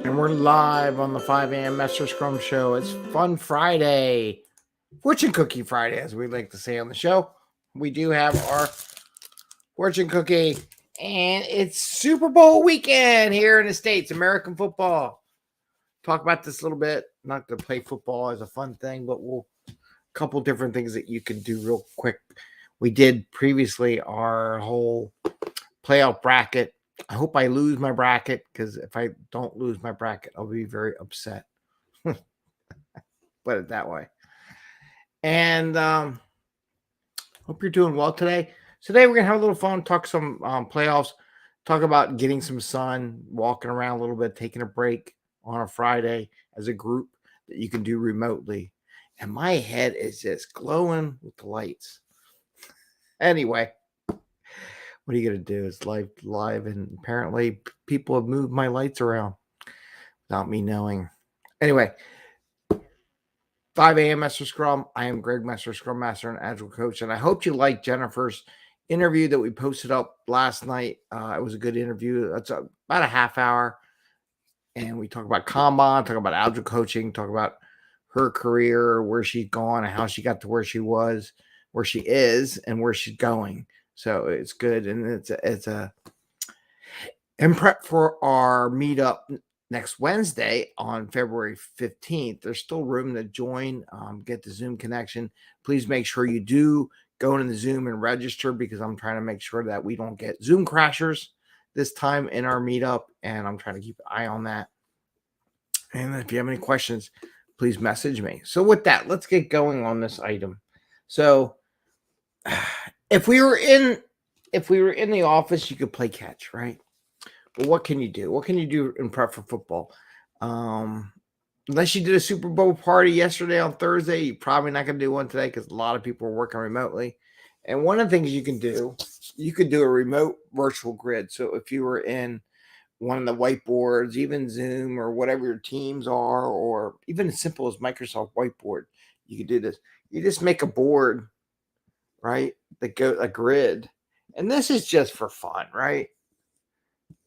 And we're live on the 5 a.m. Mester Scrum show. It's Fun Friday, Fortune Cookie Friday, as we like to say on the show. We do have our fortune cookie, and it's Super Bowl weekend here in the States, American football. Talk about this a little bit. Not to play football as a fun thing, but we'll a couple different things that you can do real quick. We did previously our whole playoff bracket. I hope I lose my bracket, because if I don't lose my bracket, I'll be very upset. Put it that way. And hope you're doing well today. Today we're gonna have a little fun, talk some playoffs, talk about getting some sun, walking around a little bit, taking a break on a Friday as a group that you can do remotely. And my head is just glowing with the lights. Anyway, what are you gonna do? It's live, and apparently people have moved my lights around without me knowing. Anyway, 5 a.m. Mester Scrum. I am Greg Mester, Scrum Master and Agile Coach, and I hope you liked Jennifer's interview that we posted up last night. It was a good interview. It's about a half hour, and we talk about Kanban, talk about Agile coaching, talk about her career, where she's gone, and how she got to where she was, where she is, and where she's going. So it's good, and it's a in prep for our meetup next Wednesday on February 15th. There's still room to join, get the Zoom connection. Please make sure you do go into the Zoom and register, because I'm trying to make sure that we don't get Zoom crashers this time in our meetup, and I'm trying to keep an eye on that. And if you have any questions, please message me. So with that, let's get going on this item. So if we were in the office, you could play catch, right? Well, what can you do? What can you do in prep for football? Unless you did a Super Bowl party yesterday on Thursday, you're probably not going to do one today, because a lot of people are working remotely. And one of the things you can do, you could do a remote virtual grid. So if you were in one of the whiteboards, even Zoom or whatever your teams are, or even as simple as Microsoft Whiteboard, you could do this. You just make a board, right? That go a grid. And this is just for fun, right?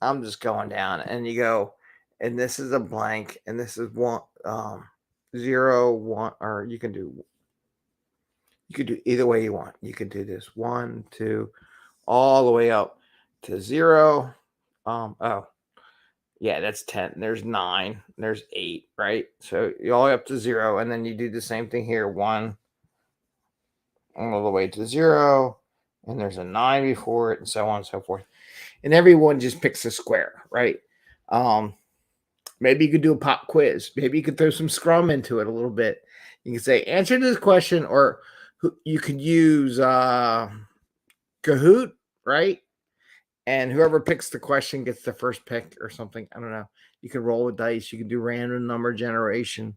I'm just going down, and you go, and this is a blank, and this is 0, 1, or you can do either way you want. You can do this 1, 2, all the way up to 0. Oh, yeah, that's 10. There's 9. There's 8, right? So you all the way up to 0, and then you do the same thing here, 1, all the way to 0, and there's a 9 before it, and so on and so forth. And everyone just picks a square, right? Maybe you could do a pop quiz. Maybe you could throw some Scrum into it a little bit. You can say, answer this question, or you could use Kahoot, right? And whoever picks the question gets the first pick or something. I don't know. You can roll with dice. You can do random number generation.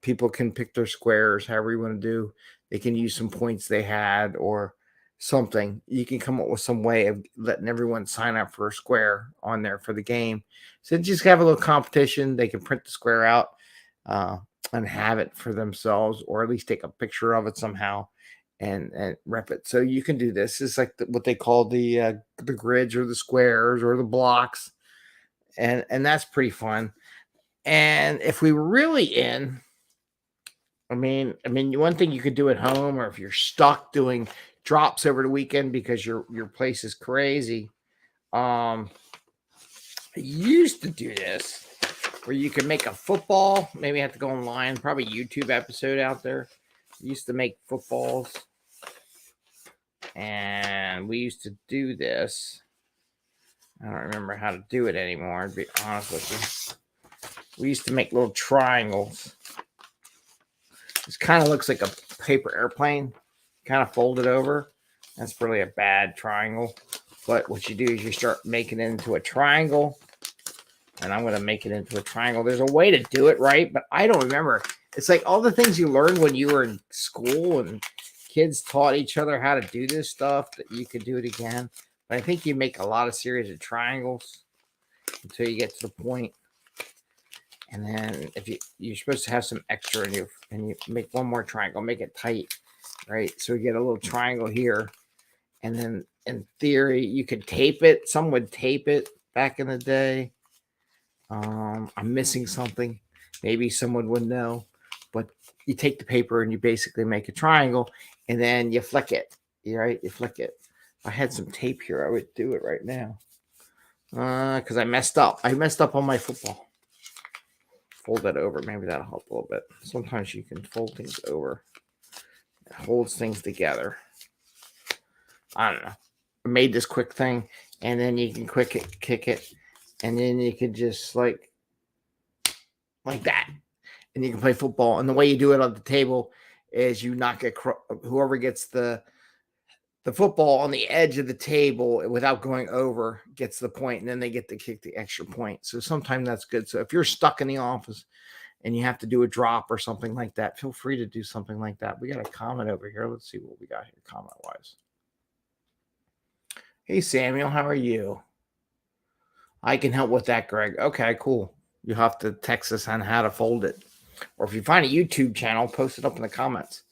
People can pick their squares, however you want to do. They can use some points they had, or something. You can come up with some way of letting everyone sign up for a square on there for the game. So just have a little competition. They can print the square out and have it for themselves, or at least take a picture of it somehow and rep it. So you can do this. It's like what they call the grids, or the squares, or the blocks, and that's pretty fun. And if we were really in, I mean, one thing you could do at home, or if you're stuck doing drops over the weekend because your place is crazy. I used to do this where you could make a football. Maybe I have to go online, probably YouTube episode out there. I used to make footballs, and we used to do this. I don't remember how to do it anymore, to be honest with you. We used to make little triangles. This kind of looks like a paper airplane, kind of folded over. That's really a bad triangle. But what you do is you start making it into a triangle. And I'm going to make it into a triangle. There's a way to do it right, but I don't remember. It's like all the things you learned when you were in school, and kids taught each other how to do this stuff, that you could do it again. But I think you make a lot of series of triangles until you get to the point. And then if you're supposed to have some extra, and you make one more triangle, make it tight, right? So you get a little triangle here. And then in theory, you could tape it. Some would tape it back in the day. I'm missing something. Maybe someone would know, but you take the paper and you basically make a triangle, and then you flick it. Right? You flick it. If I had some tape here, I would do it right now. Because I messed up. I messed up on my football. Fold that over. Maybe that'll help a little bit. Sometimes you can fold things over. It holds things together. I don't know. I made this quick thing, and then you can kick it, and then you can just like that, and you can play football. And the way you do it on the table is you knock it. Whoever gets the football on the edge of the table without going over gets the point, and then they get to kick the extra point. So sometimes that's good. So if you're stuck in the office and you have to do a drop or something like that, feel free to do something like that. We got a comment over here. Let's see what we got here comment-wise. Hey, Samuel, how are you? I can help with that, Greg. Okay, cool. You have to text us on how to fold it. Or if you find a YouTube channel, post it up in the comments.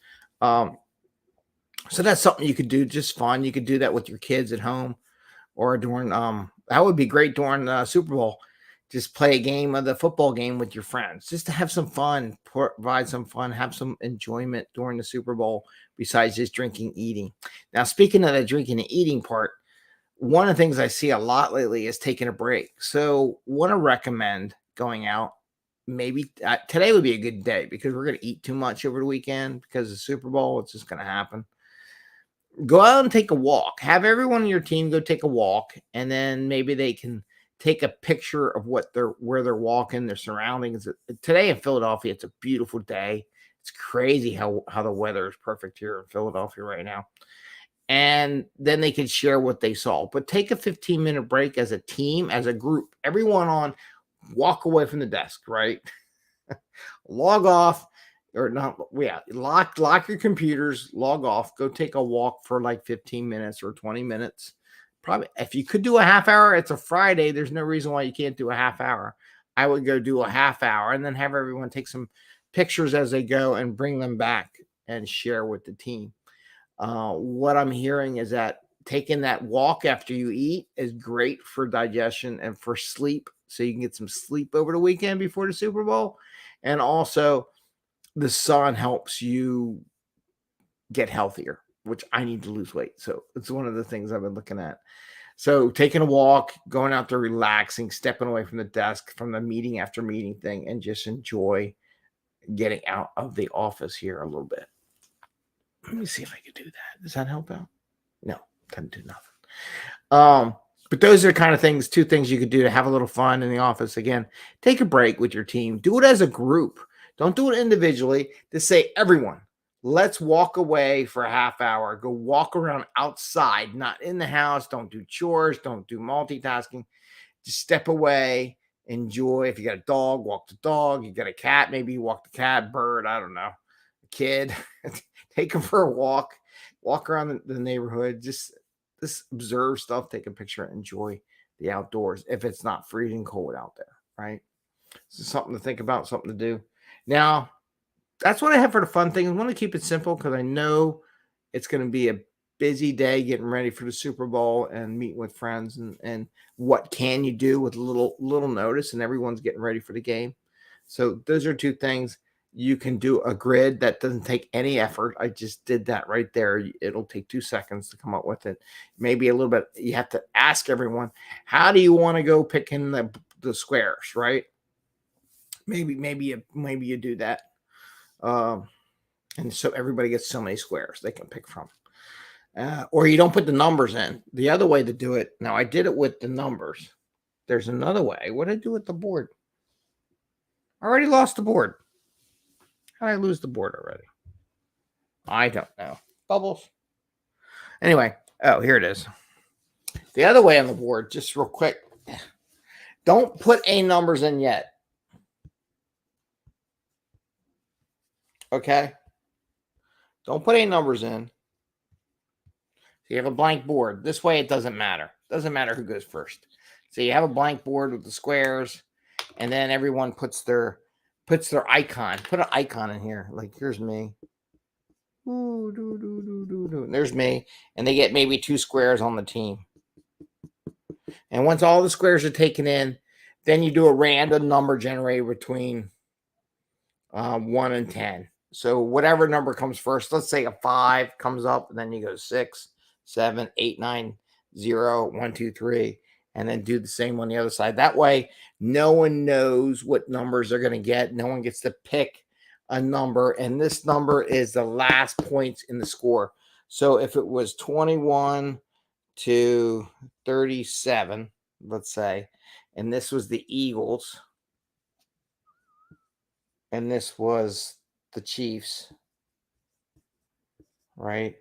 So that's something you could do, just fun. You could do that with your kids at home or during that would be great during Super Bowl. Just play a game of the football game with your friends, just to have some fun, provide some fun, have some enjoyment during the Super Bowl besides just drinking, eating. Now, speaking of the drinking and eating part, one of the things I see a lot lately is taking a break. So want to recommend going out. Maybe today would be a good day because we're going to eat too much over the weekend because of the Super Bowl. It's just going to happen. Go out and take a walk. Have everyone on your team go take a walk, and then maybe they can take a picture of where they're walking, their surroundings. Today in Philadelphia, it's a beautiful day. It's crazy how the weather is perfect here in Philadelphia right now. And then they can share what they saw. But take a 15-minute break as a team, as a group. Everyone on, walk away from the desk, right? Log off. Or not, yeah, lock your computers, log off, go take a walk for like 15 minutes or 20 minutes. Probably, if you could do a half hour, it's a Friday. There's no reason why you can't do a half hour. I would go do a half hour and then have everyone take some pictures as they go and bring them back and share with the team. What I'm hearing is that taking that walk after you eat is great for digestion and for sleep. So you can get some sleep over the weekend before the Super Bowl. And also, the sun helps you get healthier, which I need to lose weight. So it's one of the things I've been looking at. So taking a walk, going out there, relaxing, stepping away from the desk, from the meeting after meeting thing, and just enjoy getting out of the office here a little bit. Let me see if I can do that. Does that help out? No, doesn't do nothing. But those are kind of things, two things you could do to have a little fun in the office. Again, take a break with your team. Do it as a group. Don't do it individually. Just say, everyone, let's walk away for a half hour. Go walk around outside, not in the house. Don't do chores. Don't do multitasking. Just step away. Enjoy. If you got a dog, walk the dog. You got a cat, maybe you walk the cat, bird, I don't know, a kid. Take them for a walk. Walk around the neighborhood. Just observe stuff, take a picture, enjoy the outdoors if it's not freezing cold out there, right? So something to think about, something to do. Now, that's what I have for the fun thing. I want to keep it simple because I know it's going to be a busy day getting ready for the Super Bowl and meeting with friends and what can you do with little notice, and everyone's getting ready for the game. So those are two things. You can do a grid that doesn't take any effort. I just did that right there. It'll take 2 seconds to come up with it. Maybe a little bit. You have to ask everyone, how do you want to go picking the squares, right? Maybe you do that. And so everybody gets so many squares they can pick from. Or you don't put the numbers in. The other way to do it, now I did it with the numbers. There's another way. What did I do with the board? I already lost the board. How did I lose the board already? I don't know. Bubbles. Anyway, here it is. The other way on the board, just real quick. Don't put any numbers in yet. Okay? Don't put any numbers in. So you have a blank board. This way it doesn't matter. Doesn't matter who goes first. So you have a blank board with the squares, and then everyone puts their icon. Put an icon in here. Like, here's me. There's me. And they get maybe 2 squares on the team. And once all the squares are taken in, Then you do a random number generated between 1 and 10. So whatever number comes first, let's say a 5 comes up, and then you go 6, 7, 8, 9, 0, 1, 2, 3, and then do the same on the other side. That way, no one knows what numbers they're going to get. No one gets to pick a number, and this number is the last points in the score. So if it was 21 to 37, let's say, and this was the Eagles, and this was the Chiefs, right?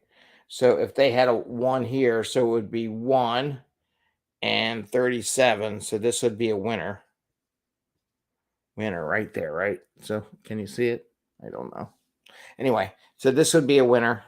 So if they had a 1 here, so it would be 1 and 37. So this would be a winner. Winner right there, right? So can you see it? I don't know. Anyway, so this would be a winner.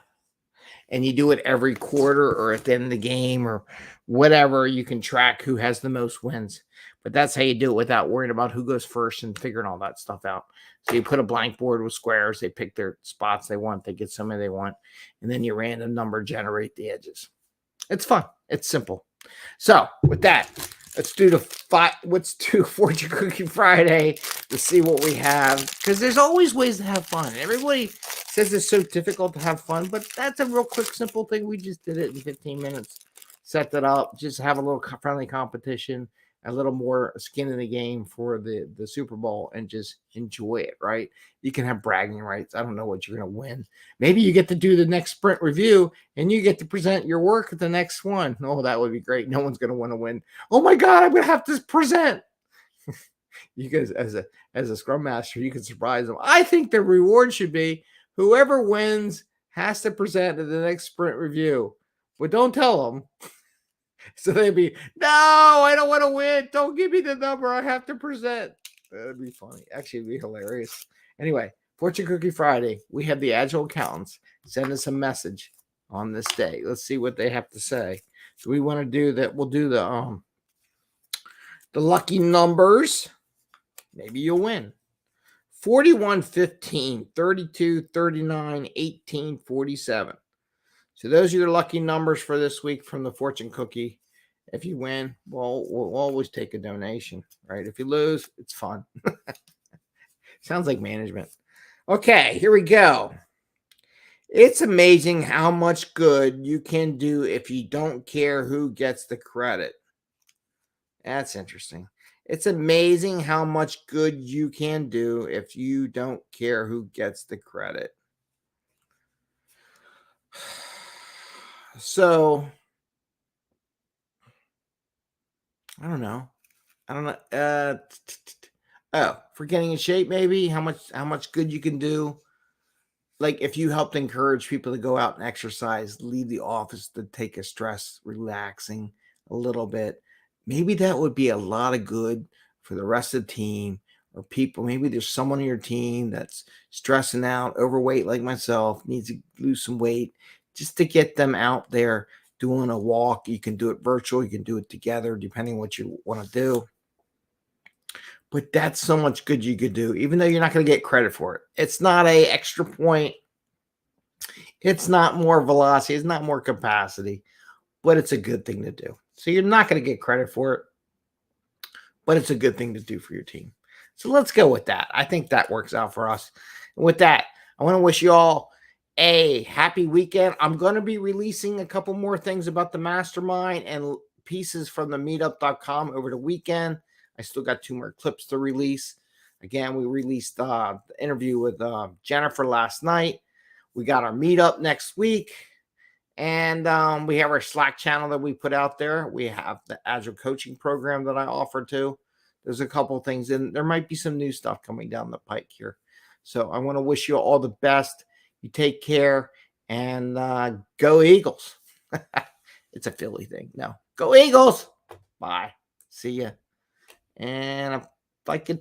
And you do it every quarter or at the end of the game or whatever. You can track who has the most wins. But that's how you do it without worrying about who goes first and figuring all that stuff out. So you put a blank board with squares. They pick their spots they want. They get somebody they want. And then you random number generate the edges. It's fun. It's simple. So with that, let's do Fortune Cookie Friday to see what we have. Because there's always ways to have fun. Everybody says it's so difficult to have fun, but that's a real quick, simple thing. We just did it in 15 minutes. Set that up. Just have a little friendly competition, a little more skin in the game for the Super Bowl, and just enjoy it, right? You can have bragging rights. I don't know what you're going to win. Maybe you get to do the next sprint review and you get to present your work at the next one. Oh, that would be great. No one's going to want to win. Oh my God, I'm going to have to present. You guys, as a Scrum Master, you can surprise them. I think the reward should be whoever wins has to present at the next sprint review. But don't tell them. So they'd be, no, I don't want to win. Don't give me the number. I have to present. That'd be funny. Actually, it'd be hilarious. Anyway, Fortune Cookie Friday. We have the Agile Accountants send us a message on this day. Let's see what they have to say. Do we want to do that? We'll do the lucky numbers. Maybe you'll win. 41, 15, 32, 39, 18, 47. So those are your lucky numbers for this week from the Fortune Cookie. If you win, well, we'll always take a donation, right? If you lose, it's fun. Sounds like management. Okay, here we go. It's amazing how much good you can do if you don't care who gets the credit. That's interesting. It's amazing how much good you can do if you don't care who gets the credit. So, I don't know. For getting in shape, maybe how much good you can do. Like if you helped encourage people to go out and exercise, leave the office to take a stress, relaxing a little bit. Maybe that would be a lot of good for the rest of the team or people. Maybe there's someone on your team that's stressing out, overweight like myself, needs to lose some weight, just to get them out there doing a walk. You can do it virtual. You can do it together, depending what you want to do. But that's so much good you could do, even though you're not going to get credit for it. It's not an extra point. It's not more velocity. It's not more capacity, but it's a good thing to do. So you're not going to get credit for it, but it's a good thing to do for your team. So let's go with that. I think that works out for us. And with that, I want to wish you all a happy weekend. I'm going to be releasing a couple more things about the mastermind and pieces from the meetup.com over the weekend. I still got 2 more clips to release. Again, we released the interview with Jennifer last night. We got our meetup next week. And we have our Slack channel that we put out there. We have the Agile coaching program that I offer too. There's a couple of things, and there might be some new stuff coming down the pike here. So I want to wish you all the best. You take care, and go Eagles. It's a Philly thing. No, go Eagles. Bye. See ya. And if I could turn